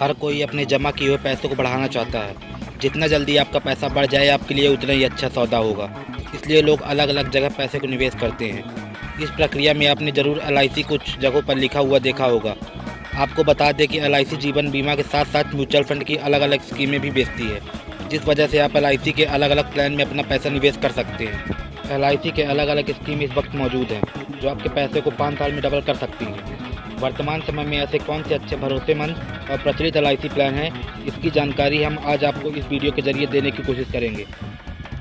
हर कोई अपने जमा किए हुए पैसों को बढ़ाना चाहता है। जितना जल्दी आपका पैसा बढ़ जाए आपके लिए उतना ही अच्छा सौदा होगा। इसलिए लोग अलग अलग जगह पैसे को निवेश करते हैं। इस प्रक्रिया में आपने ज़रूर LIC कुछ जगहों पर लिखा हुआ देखा होगा। आपको बता दें कि LIC जीवन बीमा के साथ साथ म्यूचुअल फंड की अलग अलग स्कीमें भी बेचती है, जिस वजह से आप LIC के अलग अलग प्लान में अपना पैसा निवेश कर सकते हैं। LIC के अलग अलग स्कीम इस वक्त मौजूद हैं जो आपके पैसे को 5 साल में डबल कर सकती हैं। वर्तमान समय में ऐसे कौन से अच्छे भरोसेमंद और प्रचलित LIC प्लान हैं, इसकी जानकारी हम आज आपको इस वीडियो के जरिए देने की कोशिश करेंगे।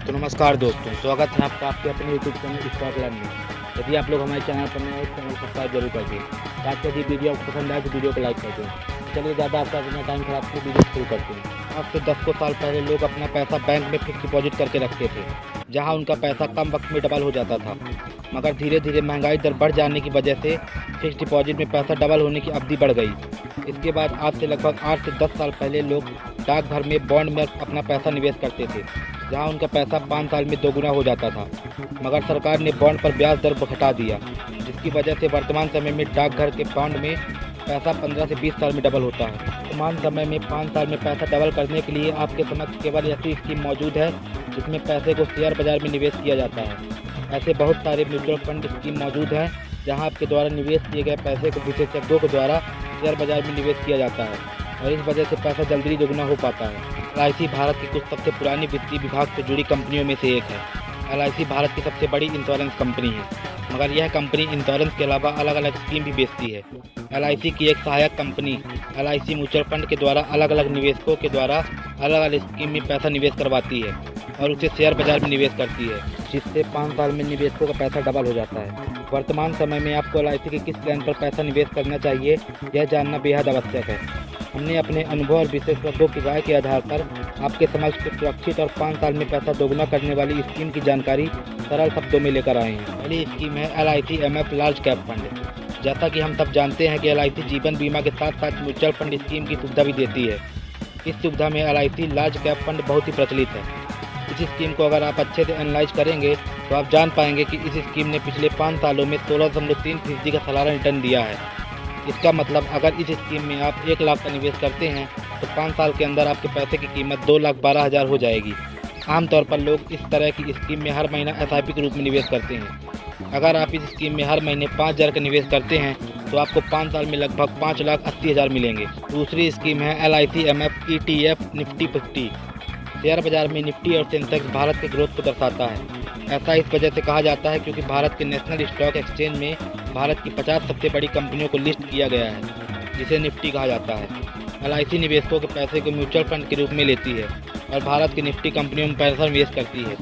तो नमस्कार दोस्तों, स्वागत है आपका आपके अपने यूट्यूब चैनल स्टॉक प्लान में। यदि आप लोग हमारे चैनल पर नए हैं तो चैनल सब्सक्राइब जरूर कर दें। ताकि यदि वीडियो आपको पसंद आए तो वीडियो को लाइक कर दें। चलिए ज़्यादा आपका अपना टाइम खराब कर वीडियो शुरू करते हैं। आज से 10 साल पहले लोग अपना पैसा बैंक में फिक्स डिपॉजिट करके रखते थे, जहां उनका पैसा कम वक्त में डबल हो जाता था। मगर धीरे धीरे महंगाई दर बढ़ जाने की वजह से फिक्स डिपॉजिट में पैसा डबल होने की अवधि बढ़ गई। इसके बाद आज से लगभग 8 से 10 साल पहले लोग डाकघर में बॉन्ड में अपना पैसा निवेश करते थे, जहां उनका पैसा 5 साल में दोगुना हो जाता था। मगर सरकार ने बॉन्ड पर ब्याज दर घटा दिया, जिसकी वजह से वर्तमान समय में डाकघर के बॉन्ड में पैसा 15 से 20 साल में डबल होता है। वर्तमान समय में 5 साल में पैसा डबल करने के लिए आपके समक्ष केवल ऐसी स्कीम मौजूद है जिसमें पैसे को शेयर बाजार में निवेश किया जाता है। ऐसे बहुत सारे म्यूचुअल फंड स्कीम मौजूद हैं जहां आपके द्वारा निवेश किए गए पैसे को विशेषज्ञों के द्वारा शेयर बाजार में निवेश किया जाता है और इस वजह से पैसा जल्दी दोगुना हो पाता है। LIC भारत की कुछ सबसे पुरानी वित्तीय विभाग से जुड़ी कंपनियों में से एक है। LIC भारत की सबसे बड़ी इंश्योरेंस कंपनी है, मगर यह कंपनी इंश्योरेंस के अलावा अलग अलग स्कीम भी बेचती है। LIC की एक सहायक कंपनी LIC म्यूचुअल फंड के द्वारा अलग अलग निवेशकों के द्वारा अलग अलग स्कीम में पैसा निवेश करवाती है और उसे शेयर बाजार में निवेश करती है, जिससे 5 साल में निवेशकों का पैसा डबल हो जाता है। वर्तमान समय में आपको LIC के किस प्लान पर पैसा निवेश करना चाहिए, यह जानना बेहद आवश्यक है। हमने अपने अनुभव और विशेषज्ञों की राय के आधार पर आपके समक्ष कुछ सुरक्षित और 5 साल में पैसा दोगुना करने वाली स्कीम की जानकारी सरल शब्दों में लेकर आए हैं। पहली स्कीम है LIC MF large cap fund. जैसा कि हम सब जानते हैं कि LIC जीवन बीमा के साथ साथ म्यूचुअल फंड स्कीम की सुविधा भी देती है। इस सुविधा में LIC लार्ज कैप फंड बहुत ही प्रचलित है। इस स्कीम को अगर आप अच्छे से एनालाइज करेंगे तो आप जान पाएंगे कि इस स्कीम ने पिछले 5 सालों में 16.3% का सालाना रिटर्न दिया है। इसका मतलब अगर इस स्कीम में आप 1 लाख का निवेश करते हैं तो 5 साल के अंदर आपके पैसे की कीमत 2,12,000 हो जाएगी। आमतौर पर लोग इस तरह की स्कीम में हर महीना SIP के रूप में निवेश करते हैं। अगर आप इस स्कीम में हर महीने 5,000 का निवेश करते हैं तो आपको 5 साल में लगभग 5,80,000 मिलेंगे। दूसरी स्कीम है LIC MF ETF Nifty 50। Share बाजार में निफ्टी और सेंसेक्स भारत के ग्रोथ को दर्शाता है। ऐसा इस वजह से कहा जाता है क्योंकि भारत के नेशनल स्टॉक एक्सचेंज में भारत की 50 सबसे बड़ी कंपनियों को लिस्ट किया गया है, जिसे निफ्टी कहा जाता है। LIC निवेशकों के पैसे को म्यूचुअल फंड के रूप में लेती है और भारत की निफ्टी कंपनियों में पैसा निवेश करती है,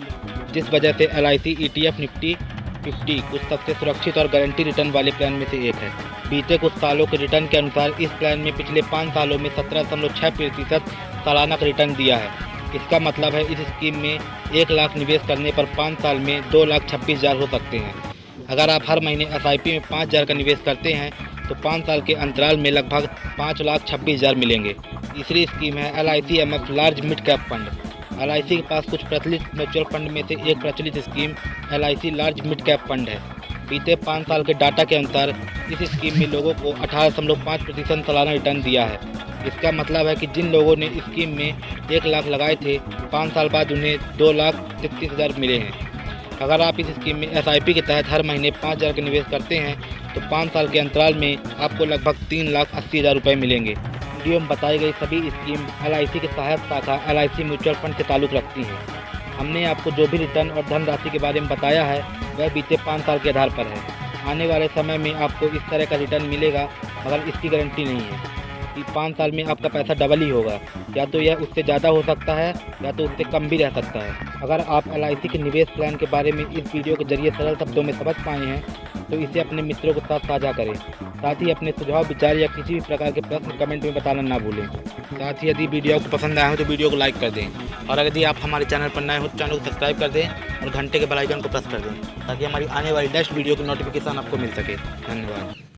जिस वजह से LIC ETF निफ्टी 50 कुछ सबसे सुरक्षित और गारंटी रिटर्न वाले प्लान में से एक है। बीते कुछ सालों के रिटर्न के अनुसार इस प्लान में पिछले 5 सालों में 17.6% सालाना का रिटर्न दिया है। इसका मतलब है इस स्कीम में 1 लाख निवेश करने पर 5 साल में 2,26,000 हो सकते हैं। अगर आप हर महीने SIP में 5,000 का निवेश करते हैं तो 5 साल के अंतराल में लगभग 5,26,000 मिलेंगे। तीसरी स्कीम है LIC MF large mid cap fund. LIC के पास कुछ प्रचलित म्यूचुअल फंड में से एक प्रचलित scheme LIC large mid cap fund है। बीते 5 साल के डाटा के अनुसार इस स्कीम में लोगों को 18.5% सालाना रिटर्न दिया है। इसका मतलब है कि जिन लोगों ने स्कीम में 1 लाख लगाए थे, 5 साल बाद उन्हें 2,33,000 मिले हैं। अगर आप इस स्कीम में SIP के तहत हर महीने 5,000 का निवेश करते हैं तो 5 साल के अंतराल में आपको लगभग 3,80,000 रुपये मिलेंगे। वीडियो में बताई गई सभी स्कीम LIC की सहायक शाखा LIC म्यूचुअल फंड से ताल्लुक़ रखती हैं। हमने आपको जो भी रिटर्न और धनराशि के बारे में बताया है वह बीते 5 साल के आधार पर है। आने वाले समय में आपको इस तरह का रिटर्न मिलेगा, मगर इसकी गारंटी नहीं है कि 5 साल में आपका पैसा डबल ही होगा। या तो यह उससे ज़्यादा हो सकता है या तो उससे कम भी रह सकता है। अगर आप LIC के निवेश प्लान के बारे में इस वीडियो के जरिए सरल शब्दों में समझ पाए हैं तो इसे अपने मित्रों के साथ साझा करें। साथ ही अपने सुझाव, विचार या किसी भी प्रकार के प्रश्न कमेंट में बताना ना भूलें। साथ ही यदि वीडियो आपको पसंद आया हो तो वीडियो को लाइक कर दें और यदि आप हमारे चैनल पर नए हो तो चैनल को सब्सक्राइब कर दें और घंटे के बेल आइकन को प्रेस कर दें ताकि हमारी आने वाली नेक्स्ट वीडियो की नोटिफिकेशन आपको मिल सके। धन्यवाद।